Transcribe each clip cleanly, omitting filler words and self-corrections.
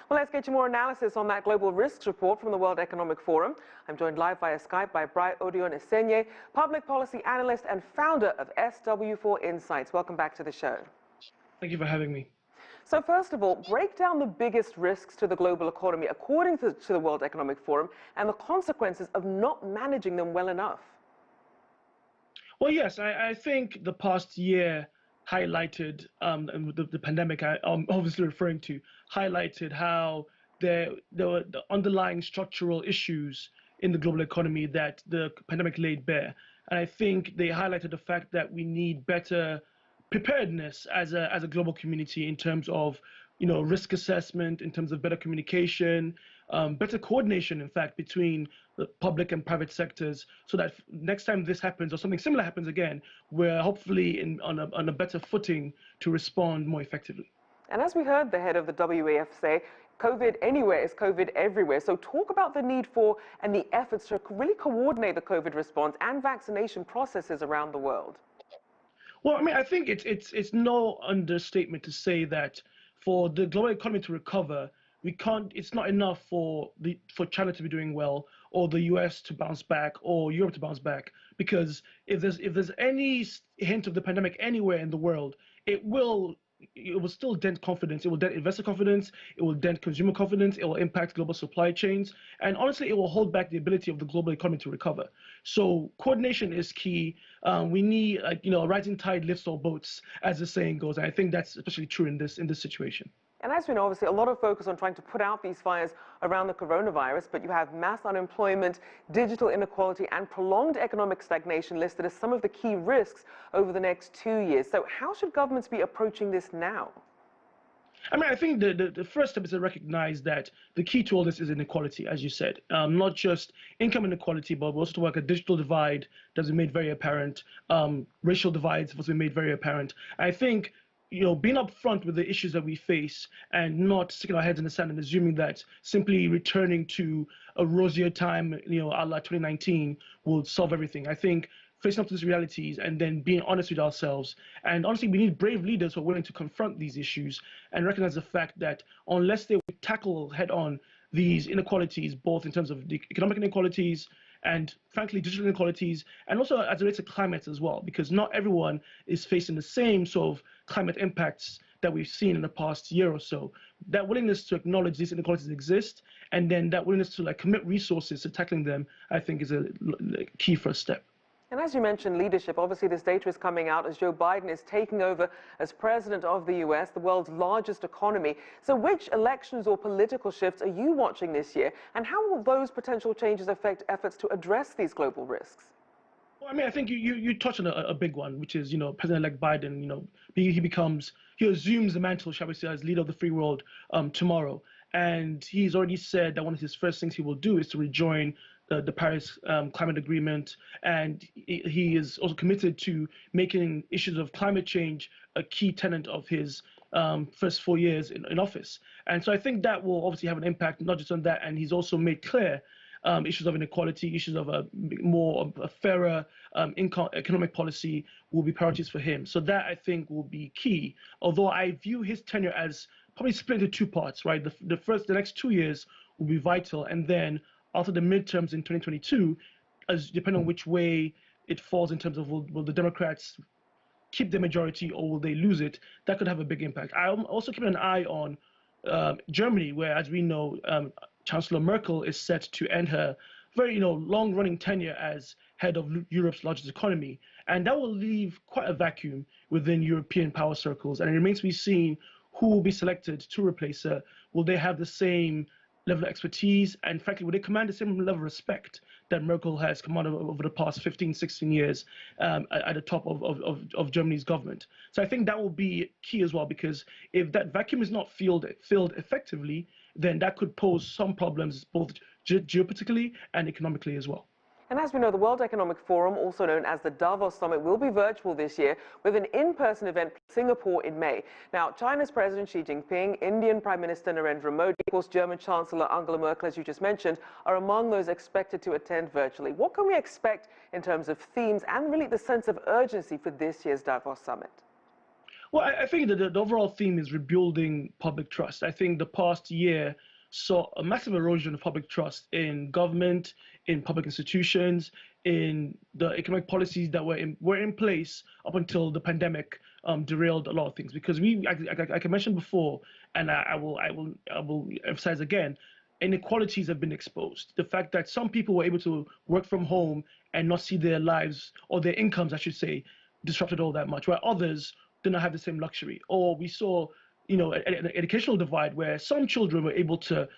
Well, let's get you more analysis on that global risks report from the World Economic Forum. I'm joined live via Skype by Brai Odion-Esene, public policy analyst and founder of SW4 Insights. Welcome back to the show. Thank you for having me. So first of all, break down the biggest risks to the global economy according to the World Economic Forum and the consequences of not managing them well enough. Well, yes, I think the past year highlighted, and the pandemic I'm obviously referring to, highlighted how there were the underlying structural issues in the global economy that the pandemic laid bare. And I think they highlighted the fact that we need better preparedness as a global community in terms of risk assessment, in terms of better communication, better coordination, in fact, between the public and private sectors, so that next time this happens or something similar happens again, we're hopefully on a better footing to respond more effectively. And as we heard the head of the WEF say, COVID anywhere is COVID everywhere. So talk about the need for and the efforts to really coordinate the COVID response and vaccination processes around the world. Well, I mean, I think it's no understatement to say that for the global economy to recover, it's not enough for China to be doing well, or the US to bounce back, or Europe to bounce back, because if there's any hint of the pandemic anywhere in the world, it will still dent confidence. It will dent investor confidence. It will dent consumer confidence. It will impact global supply chains. And honestly, it will hold back the ability of the global economy to recover. So coordination is key. We need, a rising tide lifts all boats, as the saying goes. And I think that's especially true in this situation. And as we know, obviously, a lot of focus on trying to put out these fires around the coronavirus, but you have mass unemployment, digital inequality, and prolonged economic stagnation listed as some of the key risks over the next 2 years. So how should governments be approaching this now? I mean, I think the first step is to recognize that the key to all this is inequality, as you said, not just income inequality, but also to work a digital divide that's been made very apparent, racial divides have been made very apparent. I think being upfront with the issues that we face and not sticking our heads in the sand and assuming that simply returning to a rosier time, a la 2019, will solve everything. I think facing up to these realities and then being honest with ourselves. And honestly, we need brave leaders who are willing to confront these issues and recognize the fact that unless they tackle head-on these inequalities, both in terms of the economic inequalities and, frankly, digital inequalities, and also as it relates to climate as well, because not everyone is facing the same sort of climate impacts that we've seen in the past year or so. That willingness to acknowledge these inequalities exist, and then that willingness to commit resources to tackling them, I think, is a key first step. And as you mentioned, leadership, obviously this data is coming out as Joe Biden is taking over as president of the US, the world's largest economy. So which elections or political shifts are you watching this year? And how will those potential changes affect efforts to address these global risks? Well, I mean, I think you touched on a big one, which is, President-elect Biden, he assumes the mantle, shall we say, as leader of the free world tomorrow. And he's already said that one of his first things he will do is to rejoin the Paris climate agreement, and he is also committed to making issues of climate change a key tenet of his first 4 years in office. And so I think that will obviously have an impact, not just on that, and he's also made clear issues of inequality, issues of a fairer economic policy will be priorities for him. So that, I think, will be key, although I view his tenure as probably split into two parts, right? The next 2 years will be vital, and then after the midterms in 2022, depending on which way it falls in terms of will the Democrats keep the majority or will they lose it, that could have a big impact. I'm also keeping an eye on Germany, where, as we know, Chancellor Merkel is set to end her very long-running tenure as head of Europe's largest economy, and that will leave quite a vacuum within European power circles, and it remains to be seen who will be selected to replace her. Will they have the same level of expertise, and frankly, will they command the same level of respect that Merkel has commanded over the past 15, 16 years at the top of Germany's government? So I think that will be key as well, because if that vacuum is not filled effectively, then that could pose some problems both geopolitically and economically as well. And as we know, the World Economic Forum, also known as the Davos Summit, will be virtual this year with an in-person event in Singapore in May. Now, China's President Xi Jinping, Indian Prime Minister Narendra Modi, of course, German Chancellor Angela Merkel, as you just mentioned, are among those expected to attend virtually. What can we expect in terms of themes and really the sense of urgency for this year's Davos Summit? Well, I think that the overall theme is rebuilding public trust. I think the past year saw a massive erosion of public trust in government, in public institutions, in the economic policies that were in place up until the pandemic derailed a lot of things. Because like I mentioned before, and I will emphasize again, inequalities have been exposed. The fact that some people were able to work from home and not see their lives, or their incomes, I should say, disrupted all that much, while others did not have the same luxury. Or we saw, an educational divide where some children were able to,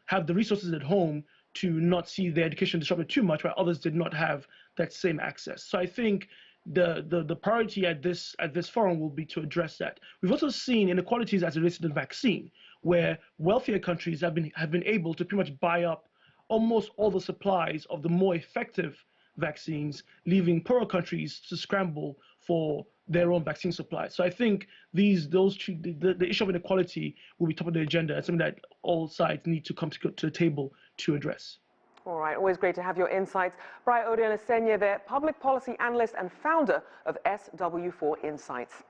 have the resources at home to not see their education disrupted too much, while others did not have that same access. So I think the priority at this forum will be to address that. We've also seen inequalities as it relates to the vaccine, where wealthier countries have been able to pretty much buy up almost all the supplies of the more effective vaccines, leaving poorer countries to scramble for their own vaccine supply. So I think the issue of inequality will be top of the agenda and something that all sides need to come to the table to address. All right, always great to have your insights. Brai Odion-Esene there, public policy analyst and founder of SW4 Insights.